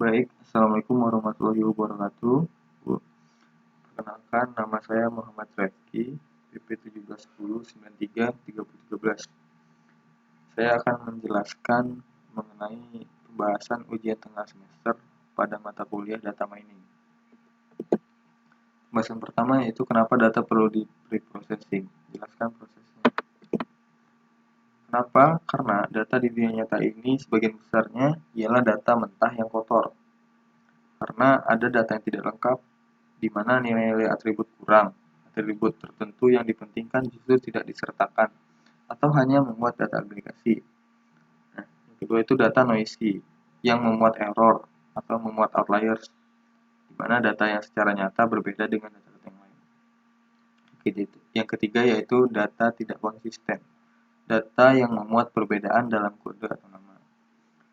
Baik, Assalamualaikum warahmatullahi wabarakatuh. Perkenalkan, nama saya Muhammad Refki, PP 1710933013. Saya akan menjelaskan mengenai pembahasan ujian tengah semester pada mata kuliah data mining. Pembahasan pertama yaitu kenapa data perlu di pre-processing. Jelaskan prosesnya. Kenapa? Karena data di dunia nyata ini sebagian besarnya ialah data mentah yang kotor. Karena ada data yang tidak lengkap, di mana nilai-nilai atribut kurang, atribut tertentu yang dipentingkan justru tidak disertakan, atau hanya memuat data agregasi. Nah, yang kedua itu data noisy, yang memuat error atau memuat outliers, di mana data yang secara nyata berbeda dengan data-data yang lain. Yang ketiga yaitu data tidak konsisten, data yang memuat perbedaan dalam kode atau nama.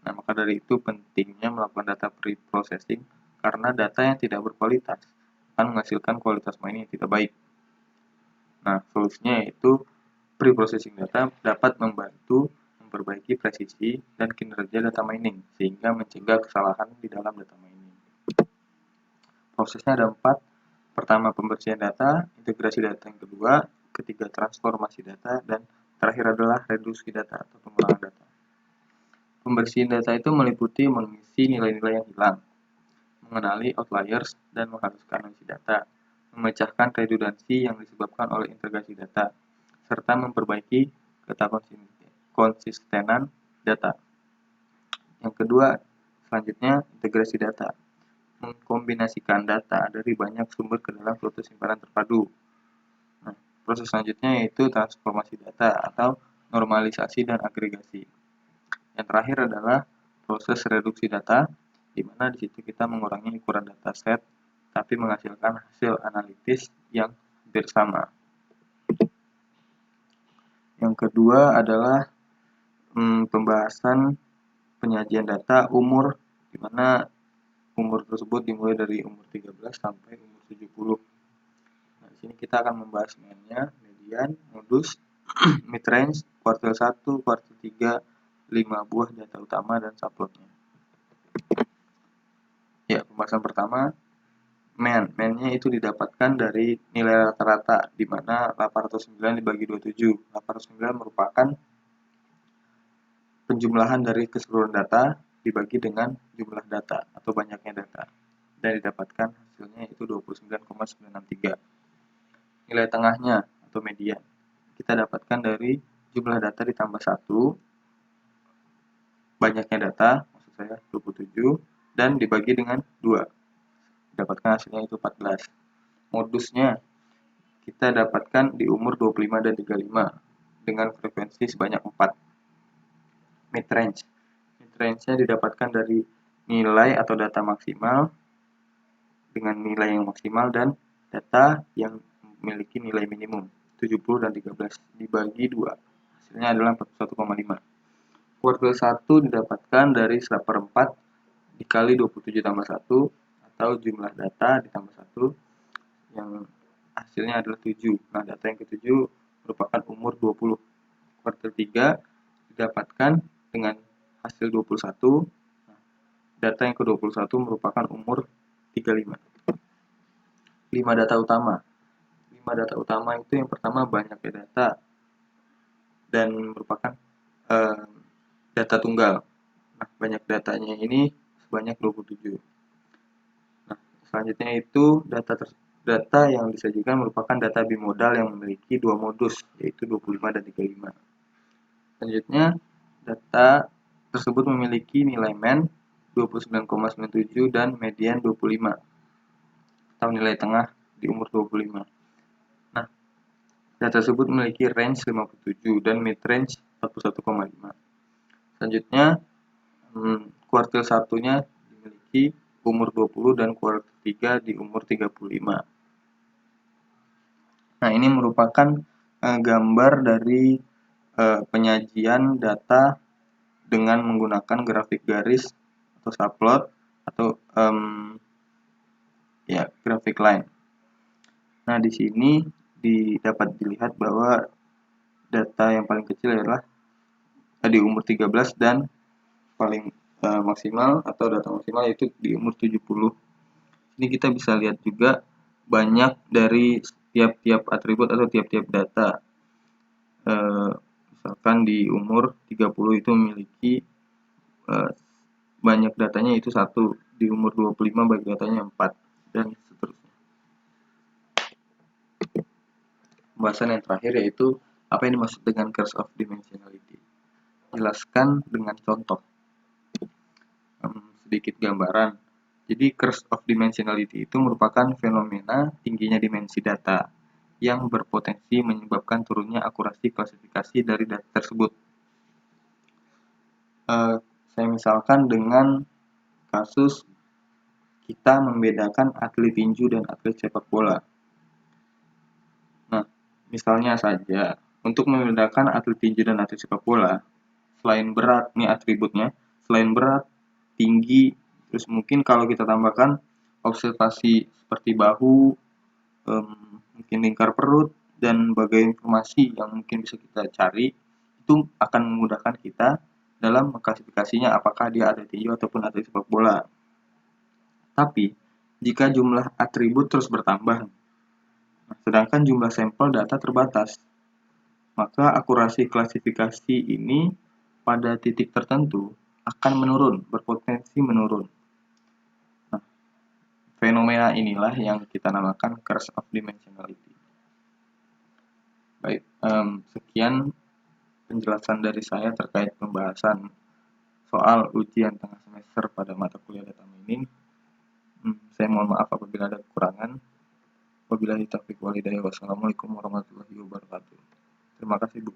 Nah, maka dari itu pentingnya melakukan data pre-processing karena data yang tidak berkualitas akan menghasilkan kualitas mining yang tidak baik. Nah, solusinya yaitu pre-processing data dapat membantu memperbaiki presisi dan kinerja data mining sehingga mencegah kesalahan di dalam data mining. Prosesnya ada 4. Pertama, pembersihan data, integrasi data yang kedua, ketiga, transformasi data, dan terakhir adalah reduksi data atau pengurangan data. Pembersihan data itu meliputi mengisi nilai-nilai yang hilang, mengenali outliers, dan menghapuskan noisy data, memecahkan redundansi yang disebabkan oleh integrasi data, serta memperbaiki konsistenan data. Yang kedua, selanjutnya integrasi data, mengkombinasikan data dari banyak sumber ke dalam suatu simpanan terpadu. Nah, proses selanjutnya yaitu transformasi data atau normalisasi dan agregasi. Yang terakhir adalah proses reduksi data, di mana di situ kita mengurangi ukuran dataset, tapi menghasilkan hasil analitis yang hampir sama. Yang kedua adalah pembahasan penyajian data umur, di mana umur tersebut dimulai dari umur 13 sampai umur 70. Nah, di sini kita akan membahas mainnya, median, modus, midrange, kuartil 1, kuartil 3, 5 buah data utama dan subplotnya. Ya, pembahasan pertama, Mainnya itu didapatkan dari nilai rata-rata, di mana 809 dibagi 27. 809 merupakan penjumlahan dari keseluruhan data dibagi dengan jumlah data atau banyaknya data. Dan didapatkan hasilnya itu 29,963. Nilai tengahnya atau median kita dapatkan dari jumlah data ditambah 1, banyaknya data, maksud saya 27, dan dibagi dengan 2. Dapatkan hasilnya itu 14. Modusnya kita dapatkan di umur 25 dan 35 dengan frekuensi sebanyak 4. Midrange-nya didapatkan dari nilai atau data maksimal dengan nilai yang maksimal dan data yang memiliki nilai minimum 70 dan 13 dibagi 2. Hasilnya adalah 41,5. Kuartil 1 didapatkan dari 1/4 dikali 27 tambah 1 atau jumlah data ditambah 1 yang hasilnya adalah 7. Nah, data yang ke-7 merupakan umur 20. Kuartil 3 didapatkan dengan hasil 21. Nah, data yang ke-21 merupakan umur 35. 5 data utama. 5 data utama itu yang pertama banyaknya data dan merupakan data tunggal. Nah, banyak datanya ini sebanyak 27. Nah, selanjutnya itu data yang disajikan merupakan data bimodal yang memiliki 2 modus, yaitu 25 dan 35. Selanjutnya, data tersebut memiliki nilai mean 29,97 dan median 25, atau nilai tengah di umur 25. Nah, data tersebut memiliki range 57 dan mid-range 41,5. Selanjutnya, kuartil 1-nya dimiliki umur 20 dan kuartil 3 di umur 35. Nah, ini merupakan gambar dari penyajian data dengan menggunakan grafik garis atau subplot atau grafik line. Nah, di sini dapat dilihat bahwa data yang paling kecil adalah di umur 13 dan paling maksimal atau data maksimal yaitu di umur 70. Ini kita bisa lihat juga banyak dari tiap-tiap atribut atau tiap-tiap data. Misalkan di umur 30 itu memiliki banyak datanya itu 1, di umur 25 banyak datanya 4, dan seterusnya. Pembahasan yang terakhir yaitu apa yang dimaksud dengan curse of dimensionality. Jelaskan dengan contoh. Sedikit gambaran. Jadi curse of dimensionality itu merupakan fenomena tingginya dimensi data yang berpotensi menyebabkan turunnya akurasi klasifikasi dari data tersebut. Saya misalkan dengan kasus kita membedakan atlet tinju dan atlet sepak bola. Nah, misalnya saja, untuk membedakan atlet tinju dan atlet sepak bola, selain berat, nih atributnya, selain berat, tinggi, terus mungkin kalau kita tambahkan observasi seperti bahu, mungkin lingkar perut, dan berbagai informasi yang mungkin bisa kita cari, itu akan memudahkan kita dalam mengklasifikasinya apakah dia atlet tinju ataupun atlet sepak bola. Tapi, jika jumlah atribut terus bertambah, sedangkan jumlah sampel data terbatas, maka akurasi klasifikasi ini pada titik tertentu akan menurun, berpotensi menurun. Nah, fenomena inilah yang kita namakan curse of dimensionality. Baik, sekian penjelasan dari saya terkait pembahasan soal ujian tengah semester pada mata kuliah data mining. Saya mohon maaf apabila ada kekurangan. Wabillahi taufiq wal hidayah. Wassalamualaikum warahmatullahi wabarakatuh. Terima kasih, Bu.